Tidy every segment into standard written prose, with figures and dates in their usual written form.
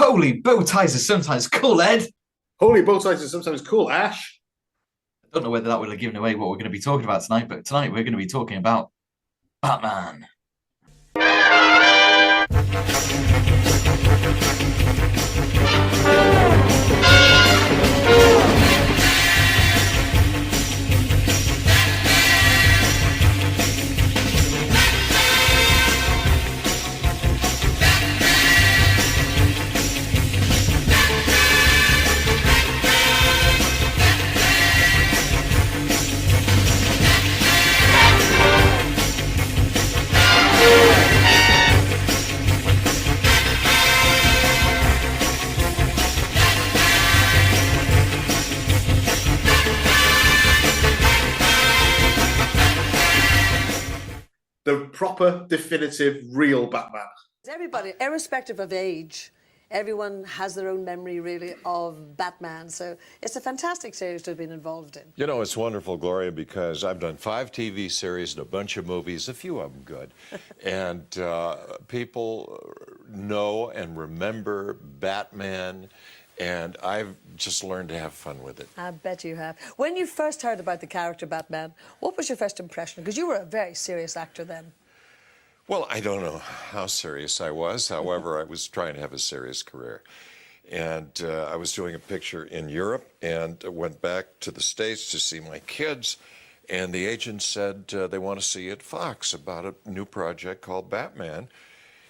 Holy bow ties are sometimes cool, Ed. Holy bow ties are sometimes cool, Ash. I don't know whether that will have given away what we're going to be talking about tonight, but tonight we're going to be talking about Batman. The proper, definitive, real Batman. Everybody, irrespective of age, everyone has their own memory, really, of Batman. So it's a fantastic series to have been involved in. You know, it's wonderful, Gloria, because I've done 5 TV series and a bunch of movies, a few of them good. And people know and remember Batman, and I've just learned to have fun with it. I bet you have. When you first heard about the character Batman, what was your first impression? Because you were a very serious actor then. Well, I don't know how serious I was. However, I was trying to have a serious career. And I was doing a picture in Europe and went back to the States to see my kids. And the agent said they want to see you at Fox about a new project called Batman.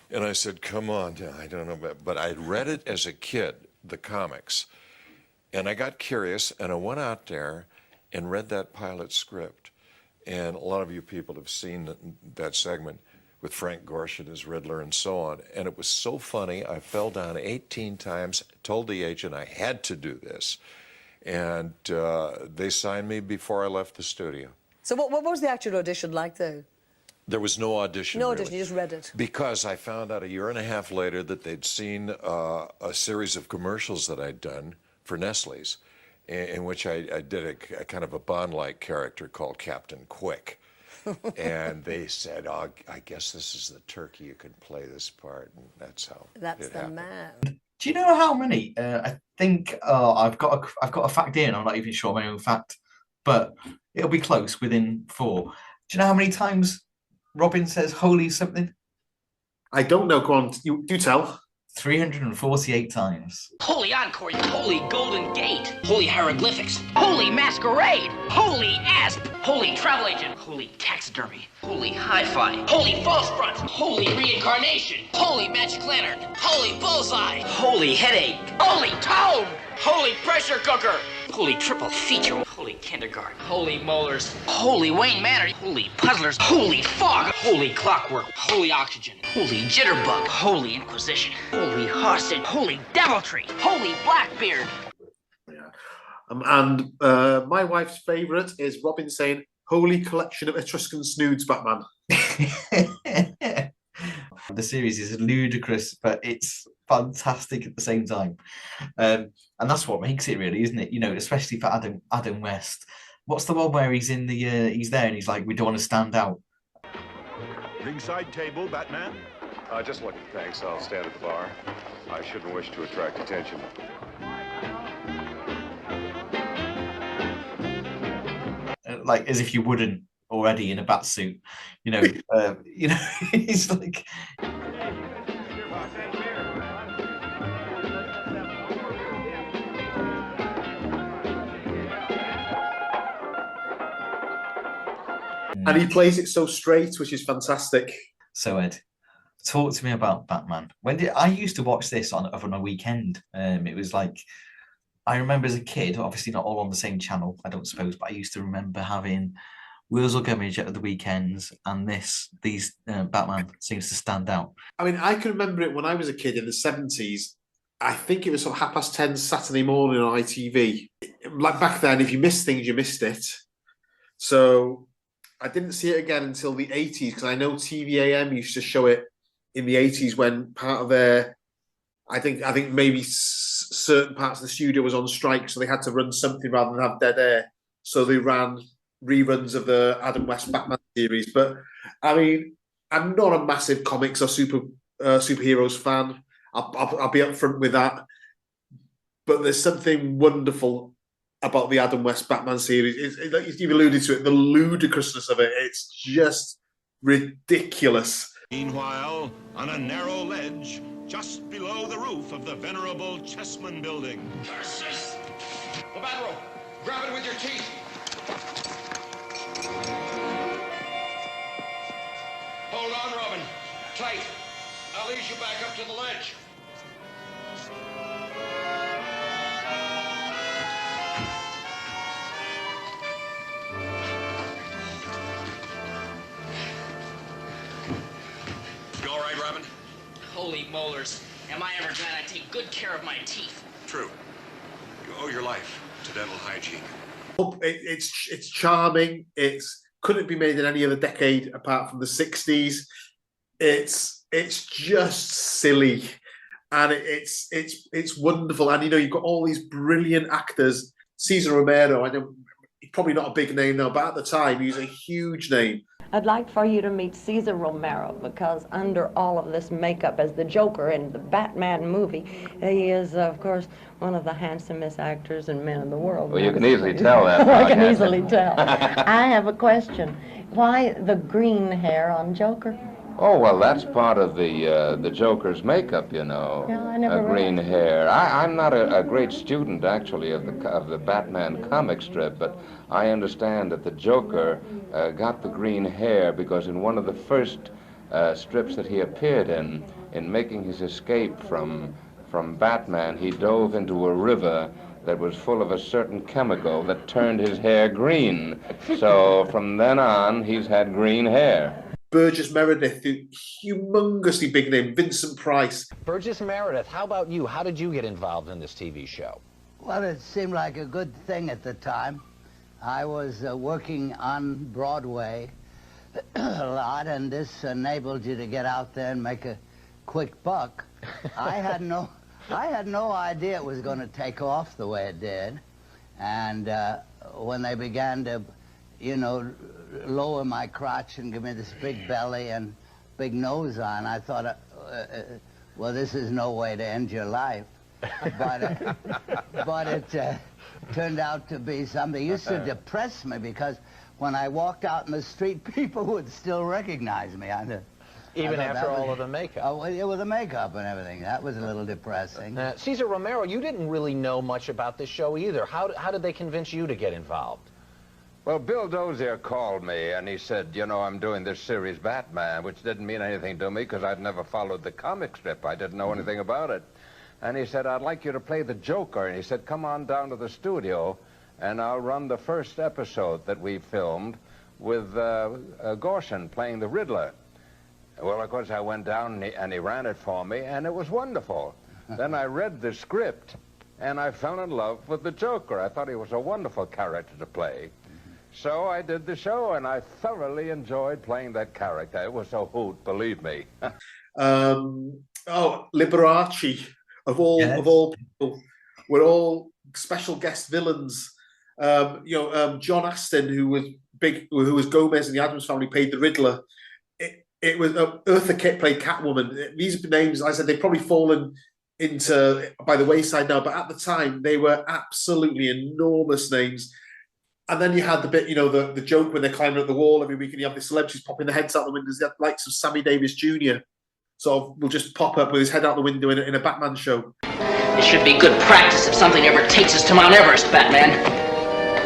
And I said, come on, I don't know. But I'd read it as a kid, the comics. And I got curious, and I went out there and read that pilot script. And a lot of you people have seen that segment with Frank Gorshin as Riddler and so on. And it was so funny, I fell down 18 times, told the agent I had to do this. And they signed me before I left the studio. So what was the actual audition like, though? There was no audition, No really, audition, you just read it. Because I found out a year and a half later that they'd seen a series of commercials that I'd done for Nestle's, in which I did a kind of a Bond-like character called Captain Quick. And they said, oh, I guess this is the turkey, you can play this part, and that's how That's it the happened. man. Do you know how many? I think I've got a fact here, and I'm not even sure my own fact, but it'll be close, within 4. Do you know how many times Robin says "holy" something? I don't know. Go on, you do tell. 348 times. Holy Encore, Holy Golden Gate, Holy Hieroglyphics, Holy Masquerade, Holy Asp, Holy Travel Agent, Holy Taxidermy, Holy Hi-Fi, Holy False Front, Holy Reincarnation, Holy Magic Lantern, Holy Bullseye, Holy Headache, Holy Tone, Holy Pressure Cooker, Holy Triple Feature, Holy Kindergarten, Holy Molars, Holy Wayne Manor, Holy Puzzlers, Holy Fog, Holy Clockwork, Holy Oxygen, Holy Jitterbug, Holy Inquisition, Holy Hostage, Holy Deviltry, Holy Blackbeard. Yeah. And my wife's favourite is Robin saying, holy collection of Etruscan snoods, Batman. The series is ludicrous, but it's fantastic at the same time. And that's what makes it, really, isn't it? You know, especially for Adam West. What's the one where he's in the he's there and he's like, we don't want to stand out. Ringside table, Batman? Just looking, thanks. I'll stand at the bar. I shouldn't wish to attract attention. Like, as if you wouldn't already in a bat suit, you know. He's like. And he plays it so straight, which is fantastic. So, Ed, talk to me about Batman. When did I used to watch this on a weekend? It was like, I remember as a kid, obviously not all on the same channel, I don't suppose, but I used to remember having Wurzel Gummidge at the weekends, and these Batman seems to stand out. I mean, I can remember it when I was a kid in the 70s. I think it was sort of 10:30 Saturday morning on ITV. Like back then, if you missed things, you missed it. So I didn't see it again until the 80s, because I know TVAM used to show it in the 80s when part of their, I think maybe certain parts of the studio was on strike, so they had to run something rather than have dead air. So they ran reruns of the Adam West Batman series. But I mean, I'm not a massive comics or superheroes fan. I'll be upfront with that. But there's something wonderful about the Adam West Batman series. Like you've alluded to it, the ludicrousness of it. It's just ridiculous. Meanwhile, on a narrow ledge, just below the roof of the venerable Chessman building. Curses! The bat rope. Grab it with your teeth. Hold on, Robin. Tight. I'll ease you back up to the ledge. You all right, Robin? Holy molars. Am I ever glad I take good care of my teeth? True. You owe your life to dental hygiene. It's charming. Couldn't be made in any other decade apart from the 60s. It's just silly, and it's wonderful. And you've got all these brilliant actors. Cesar Romero, I know he's probably not a big name now, but at the time he was a huge name. I'd like for you to meet Cesar Romero, because under all of this makeup as the Joker in the Batman movie, he is, of course, one of the handsomest actors and men in the world. Well, you can easily tell that. I can easily tell. I have a question. Why the green hair on Joker? Oh, well, that's part of the Joker's makeup, you know. Yeah, I never green hair. I'm not a great student, actually, of the Batman comic strip, but I understand that the Joker got the green hair because in one of the first strips that he appeared in making his escape from Batman, he dove into a river that was full of a certain chemical that turned his hair green. So from then on, he's had green hair. Burgess Meredith, humongously big name. Vincent Price. Burgess Meredith, how about you? How did you get involved in this TV show? Well, it seemed like a good thing at the time. I was working on Broadway a lot, and this enabled you to get out there and make a quick buck. I had no idea it was going to take off the way it did. And when they began to, lower my crotch and give me this big belly and big nose on, I thought, well, this is no way to end your life. But it turned out to be something. It used to depress me because when I walked out in the street, people would still recognize me. Even after all of the makeup? Oh, yeah, with the makeup and everything. That was a little depressing. Cesar Romero, you didn't really know much about this show either. How did they convince you to get involved? Well, Bill Dozier called me, and he said, I'm doing this series Batman, which didn't mean anything to me because I'd never followed the comic strip. I didn't know anything about it. And he said, I'd like you to play the Joker. And he said, come on down to the studio, and I'll run the first episode that we filmed with Gorshin playing the Riddler. Well, of course, I went down, and he ran it for me, and it was wonderful. Then I read the script, and I fell in love with the Joker. I thought he was a wonderful character to play. So I did the show, and I thoroughly enjoyed playing that character. It was a hoot, believe me. Liberace, of all people, were all special guest villains. John Astin, who was Gomez in the Addams Family, played the Riddler. It was Eartha Kitt played Catwoman. These names, I said, they've probably fallen by the wayside now, but at the time they were absolutely enormous names. And then you had the bit, the joke when they're climbing up the wall every week, and you have the celebrities popping their heads out the windows, the likes of Sammy Davis Jr. So will just pop up with his head out the window in a Batman show. It should be good practice if something ever takes us to Mount Everest, Batman.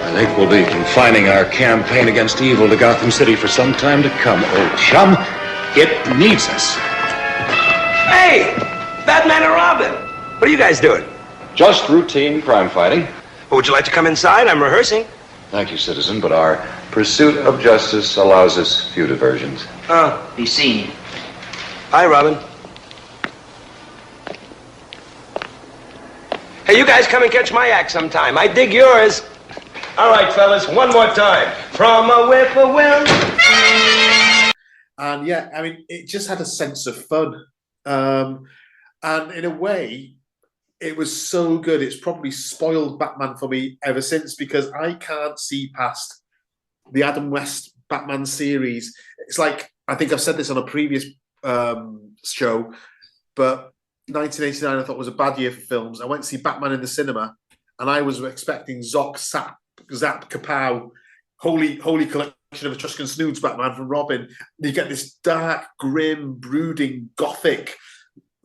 I think we'll be confining our campaign against evil to Gotham City for some time to come, old chum. It needs us. Hey! Batman and Robin! What are you guys doing? Just routine crime fighting. Well, would you like to come inside? I'm rehearsing. Thank you, citizen, but our pursuit of justice allows us few diversions. Oh, be seen. Hi, Robin. Hey, you guys come and catch my act sometime. I dig yours. All right, fellas, one more time. From a whippoorwill. And yeah, I mean, it just had a sense of fun. And in a way, it was so good. It's probably spoiled Batman for me ever since, because I can't see past the Adam West Batman series. It's like, I think I've said this on a previous show, but 1989 I thought was a bad year for films. I went to see Batman in the cinema, and I was expecting Zoc, Zap, Kapow, holy collection of Etruscan snoods Batman from Robin. And you get this dark, grim, brooding, gothic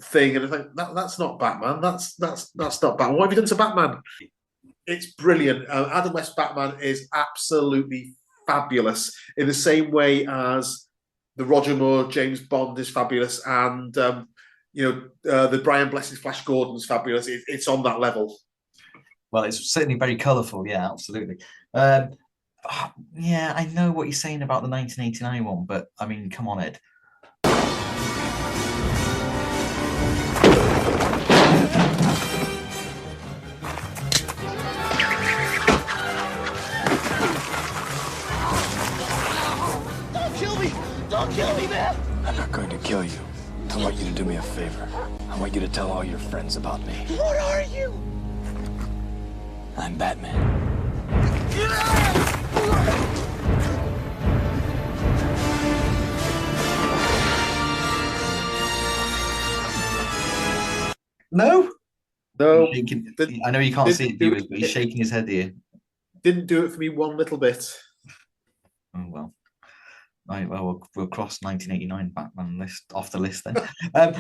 thing, and I think that's not Batman. That's not Batman. What have you done to Batman? It's brilliant. Adam West Batman is absolutely fabulous in the same way as the Roger Moore James Bond is fabulous, and the Brian Blessed Flash Gordon's fabulous. It's on that level. Well, it's certainly very colourful. Yeah, absolutely. Yeah, I know what you're saying about the 1989 one, but I mean, come on, Ed. Don't kill me, man! I'm not going to kill you. I want you to do me a favor. I want you to tell all your friends about me. What are you? I'm Batman. No? No. I know you can't see it, viewers, but he's shaking his head here. Didn't do it for me one little bit. Oh, well. Right, well, we'll cross 1989 Batman list off the list then. But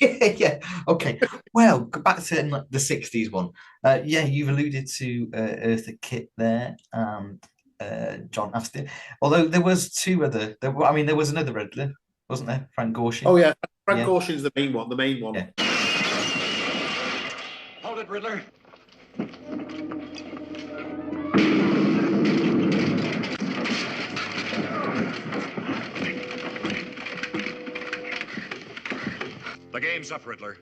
yeah, okay. Well, go back to the 60s one. Yeah, you've alluded to Eartha Kitt there, and John Astin. Although there was two other. There was another Riddler, wasn't there? Frank Gorshin. Oh yeah, Frank Gorshin's the main one. The main one. Yeah. Hold it, Riddler. The game's up, Riddler.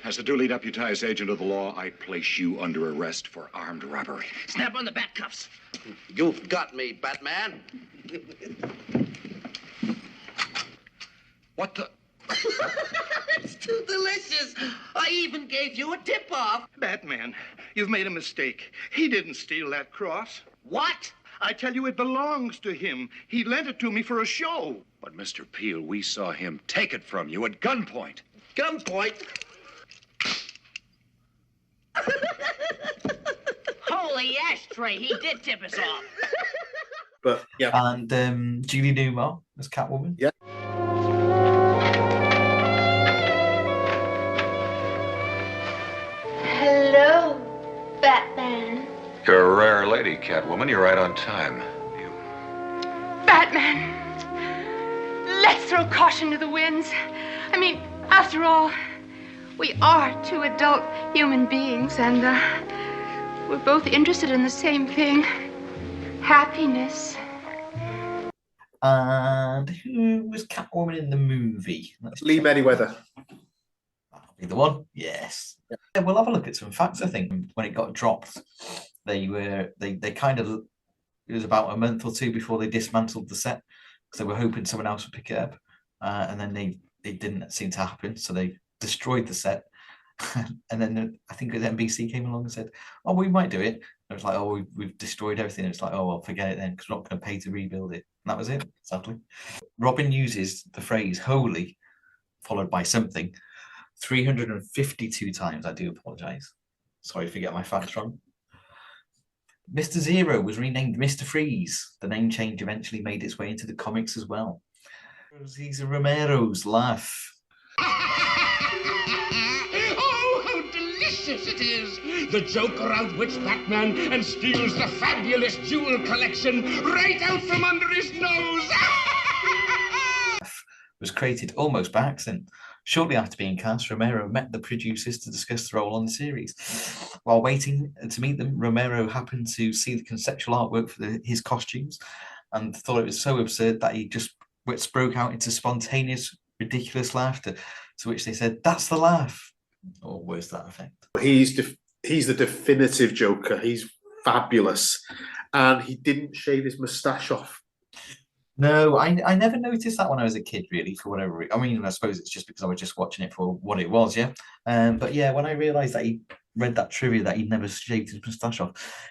As a duly deputized agent of the law, I place you under arrest for armed robbery. Snap on the bat cuffs. You've got me, Batman. What the? It's too delicious. I even gave you a tip-off. Batman, you've made a mistake. He didn't steal that cross. What? I tell you, it belongs to him. He lent it to me for a show. But, Mr. Peel, we saw him take it from you at gunpoint. Gunpoint? Holy ashtray, he did tip us off. But yeah. And Julie Newmar as Catwoman. Yeah. Hello, Batman. You're a rare lady, Catwoman. You're right on time. Batman! Let's throw caution to the winds. I mean, after all, we are two adult human beings, and we're both interested in the same thing. Happiness. And who was Catwoman in the movie? Lee Meriwether. That'll be the one. Yes. Yeah, we'll have a look at some facts. I think when it got dropped, they kind of, it was about a month or two before they dismantled the set because they were hoping someone else would pick it up, and then it didn't seem to happen, so they destroyed the set. And then I think NBC came along and said, "Oh, we might do it." And it was like, "Oh, we've destroyed everything." It's like, "Oh, well, forget it then, because we're not going to pay to rebuild it." And that was it, sadly. Robin uses the phrase "holy" followed by something 352 times. I do apologise. Sorry if you get my facts wrong. Mr. Zero was renamed Mr. Freeze. The name change eventually made its way into the comics as well. Cesar Romero's laugh. Oh, how delicious it is! The Joker outwits Batman and steals the fabulous jewel collection right out from under his nose! Was created almost by accident. Shortly after being cast, Romero met the producers to discuss the role on the series. While waiting to meet them, Romero happened to see the conceptual artwork for his costumes and thought it was so absurd that he just broke out into spontaneous, ridiculous laughter, to which they said, "That's the laugh," or words to that effect. He's the definitive Joker. He's fabulous. And he didn't shave his moustache off. No, I never noticed that when I was a kid, really, for whatever reason. I mean, I suppose it's just because I was just watching it for what it was, yeah. But yeah, when I realised that he read that trivia that he never shaved his moustache off,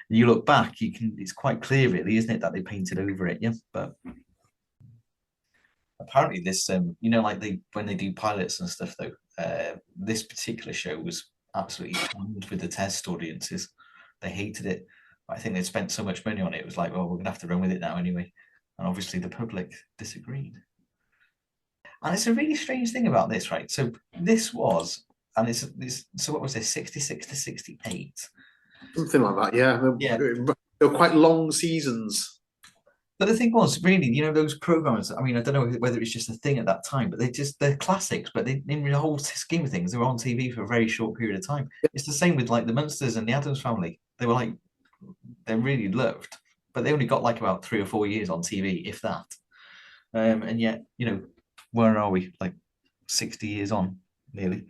and you look back, it's quite clear, really, isn't it, that they painted over it, yeah. But apparently, this, like when they do pilots and stuff, though, this particular show was absolutely panned with the test audiences. They hated it. I think they'd spent so much money on it. It was like, well, we're going to have to run with it now anyway. And obviously the public disagreed. And it's a really strange thing about this, right? So this was, and so what was this, 66 to 68? Something like that, yeah. They were quite long seasons. But the thing was, really, those programs, I mean, I don't know whether it's just a thing at that time, but they're classics, but in the whole scheme of things, they were on TV for a very short period of time. It's the same with like the Munsters and the Addams Family. They were like, they're really loved, but they only got like about 3 or 4 years on TV, if that. And yet, where are we? Like 60 years on, nearly.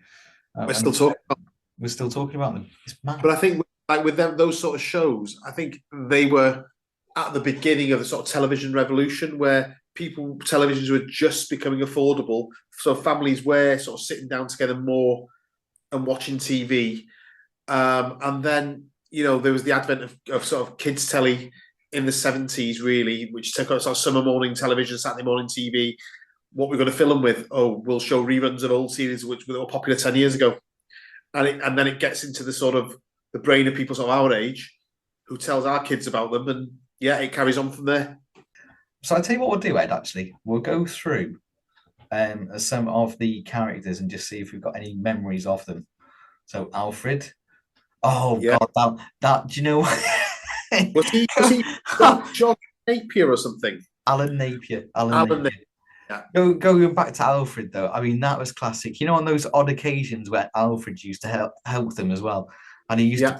We're still talking about them. We're still talking about them. It's mad. But I think like with them, those sort of shows, I think they were at the beginning of the sort of television revolution where televisions were just becoming affordable. So families were sort of sitting down together more and watching TV. And then, there was the advent of sort of kids telly in the 70s, really, which took us sort of summer morning television, Saturday morning TV. What we're going to fill them with? Oh, we'll show reruns of old series which were popular 10 years ago. And then it gets into the sort of the brain of people sort of our age who tells our kids about them. And yeah, it carries on from there. So I'll tell you what we'll do, Ed, actually. We'll go through some of the characters and just see if we've got any memories of them. So Alfred. Oh, yeah. God, that do you know? was he John Napier or something? Alan Napier. Alan Napier. Yeah. Going back to Alfred, though, I mean, that was classic. On those odd occasions where Alfred used to help them as well. And he used to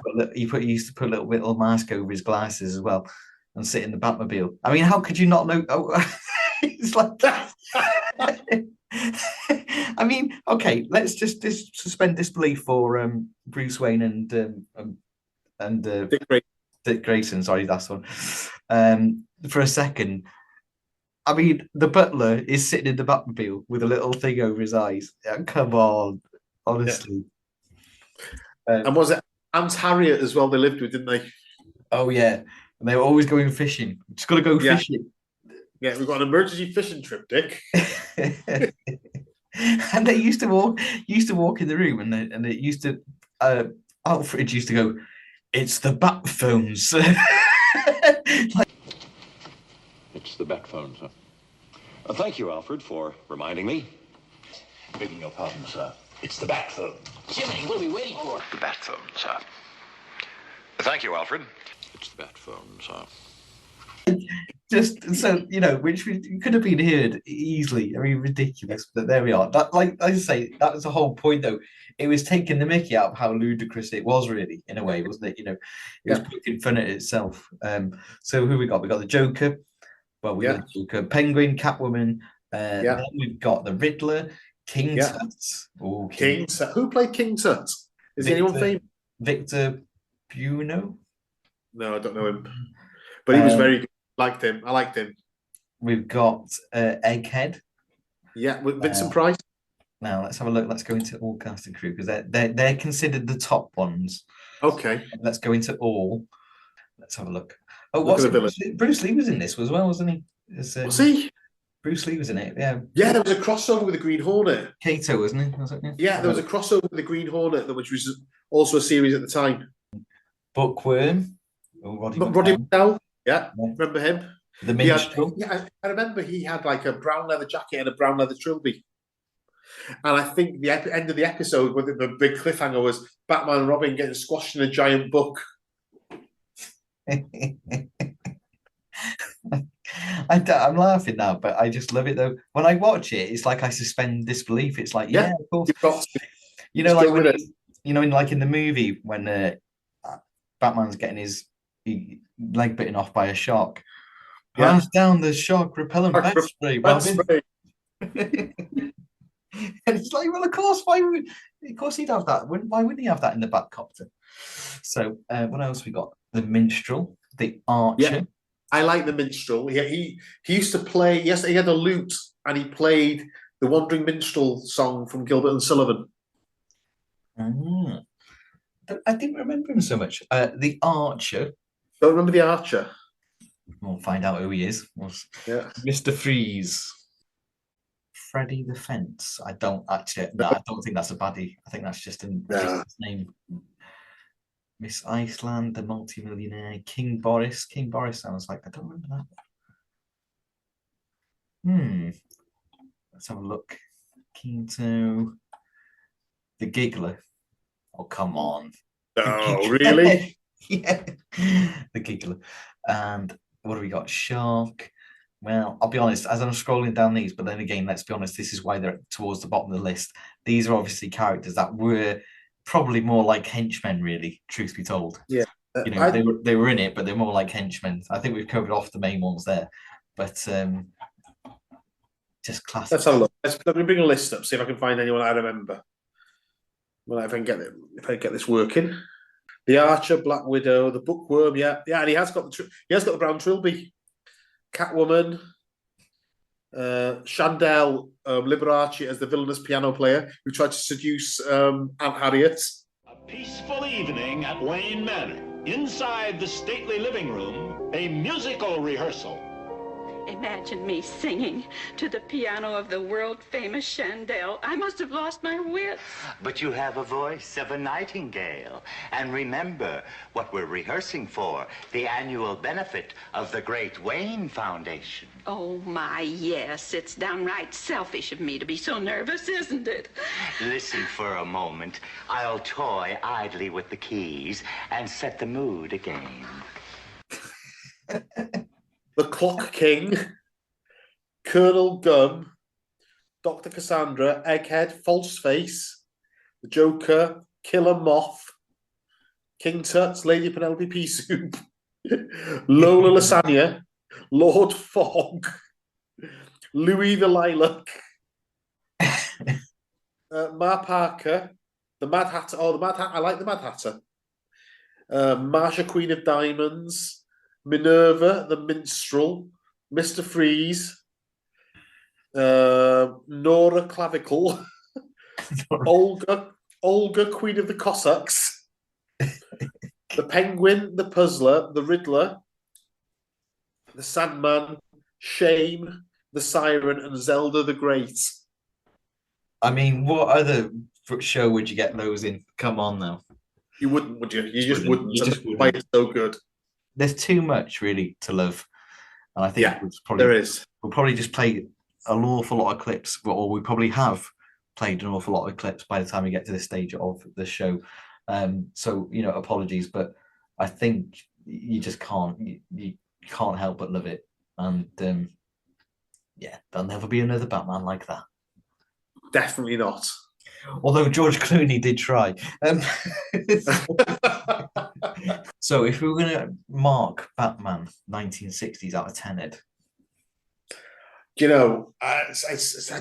put a little mask over his glasses as well and sit in the Batmobile. I mean, how could you not know? Oh, it's like I mean, okay, let's just suspend disbelief for Bruce Wayne and Dick Grayson. Sorry, that's one. For a second. I mean, the butler is sitting in the Batmobile with a little thing over his eyes. Yeah, come on, honestly. Yeah. And was it Aunt Harriet as well? They lived with, didn't they? Oh yeah, and they were always going fishing. Just got to go fishing. Yeah, we've got an emergency fishing trip, Dick. And they used to walk in the room, and it used to. Alfred used to go, "It's the bat phones." It's the bat phone, sir. Thank you, Alfred, for reminding me. Begging your pardon, sir. It's the bat phone. Jiminy, what are we waiting for? The bat phone, sir. Thank you, Alfred. It's the bat phone, sir. Just so which could have been heard easily. I mean, ridiculous, but there we are. That, like I say, that was the whole point, though. It was taking the mickey out of how ludicrous it was, really, in a way, wasn't it? It was poking fun at itself. So who we got? We got the Joker. Well, we got the Joker, Penguin, Catwoman. Then we've got the Riddler, King Tut. Oh, King Tut. Who played King Tut? Is anyone famous? Victor Buono? No, I don't know him. But he was very good. I liked him. We've got Egghead. Yeah, with Vincent Price. Now let's have a look. Let's go into all cast and crew because they're considered the top ones. Okay. Let's go into all. Let's have a look. Oh, what's Bruce Lee was in this as well, wasn't he? Was he? Bruce Lee was in it. Yeah. Yeah, there was a crossover with the Green Hornet. Kato, wasn't he? Was it? Yeah, there was a crossover with the Green Hornet, which was also a series at the time. Bookworm. Roddy McDowell. Yeah, remember him? The Minstrel. I remember he had like a brown leather jacket and a brown leather trilby. And I think the end of the episode, with the big cliffhanger, was Batman and Robin getting squashed in a giant book. I'm laughing now, but I just love it though. When I watch it, it's like I suspend disbelief. It's like, yeah, of course. Like when, like in the movie when Batman's getting his leg bitten off by a shark. Hands down the shark repellent bat spray, Robin. And it's like, well, of course, he'd have that. Why wouldn't he have that in the Batcopter? So, what else we got? The Minstrel, the Archer. Yeah, I like the Minstrel. He used to play. Yes, he had a lute, and he played the Wandering Minstrel song from Gilbert and Sullivan. I didn't remember him so much. The Archer. Don't remember the Archer. We'll find out who he is. Mr. Freeze. Freddy the Fence. I don't actually. No, I don't think that's a baddie. I think that's just a ridiculous name. Miss Iceland, the multimillionaire, King Boris. King Boris sounds like I don't remember that. Let's have a look. King the Giggler. Oh, come on. Oh, really? Yeah. The Giggler. And what do we got? Shark. Well, I'll be honest, as I'm scrolling down these, but then again, let's be honest, this is why they're towards the bottom of the list. These are obviously characters that were probably more like henchmen, really, truth be told. Yeah. You know, they were in it, but they're more like henchmen. I think we've covered off the main ones there. But just classic. Let's have a look. Let me bring a list up, see if I can find anyone I remember. Well, if I can get this working. The Archer, Black Widow, the Bookworm, yeah, and he has got the brown trilby. Catwoman, Chandel Liberace as the villainous piano player who tried to seduce Aunt Harriet. A peaceful evening at Wayne Manor. Inside the stately living room, a musical rehearsal. Imagine me singing to the piano of the world-famous Chandel. I must have lost my wits. But you have a voice of a nightingale. And remember what we're rehearsing for, the annual benefit of the Great Wayne Foundation. Oh, my, yes. It's downright selfish of me to be so nervous, isn't it? Listen for a moment. I'll toy idly with the keys and set the mood again. The Clock King, Colonel Gum, Dr. Cassandra, Egghead, Falseface, the Joker, Killer Moth, King Tut, Lady Penelope Pea Soup, Lola Lasagna, Lord Fogg, Louis the Lilac, Ma Parker, the Mad Hatter. Oh, the Mad Hatter. I like the Mad Hatter. Marsha, Queen of Diamonds, Minerva, the Minstrel, Mr. Freeze, Nora Clavicle, Olga, Queen of the Cossacks, the Penguin, the Puzzler, the Riddler, the Sandman, Shame, the Siren, and Zelda the Great. I mean, what other show would you get those in? Come on now. You wouldn't, would you? You just wouldn't. You just wouldn't. It's so good. There's too much really to love, and I think there is. We'll probably just play an awful lot of clips, or we probably have played an awful lot of clips by the time we get to this stage of the show. So apologies, but I think you just can't. You can't help but love it, and there'll never be another Batman like that. Definitely not. Although George Clooney did try. So if we were going to mark Batman 1960s out of 10, Ed? It's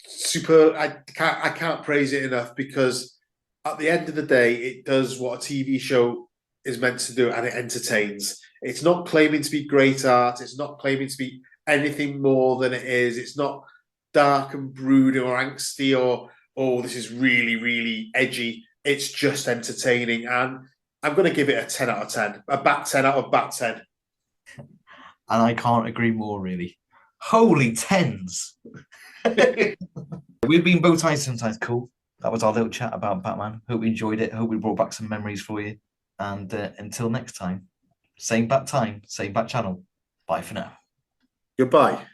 super. I can't praise it enough, because at the end of the day, it does what a TV show is meant to do, and it entertains. It's not claiming to be great art. It's not claiming to be anything more than it is. It's not dark and brooding or angsty or, oh, this is really, really edgy. It's just entertaining. And I'm going to give it a 10 out of 10. A Bat 10 out of Bat 10. And I can't agree more, really. Holy tens! We've been Bowties Sometimes Cool. That was our little chat about Batman. Hope you enjoyed it. Hope we brought back some memories for you. And until next time, same bat time, same bat channel. Bye for now. Goodbye.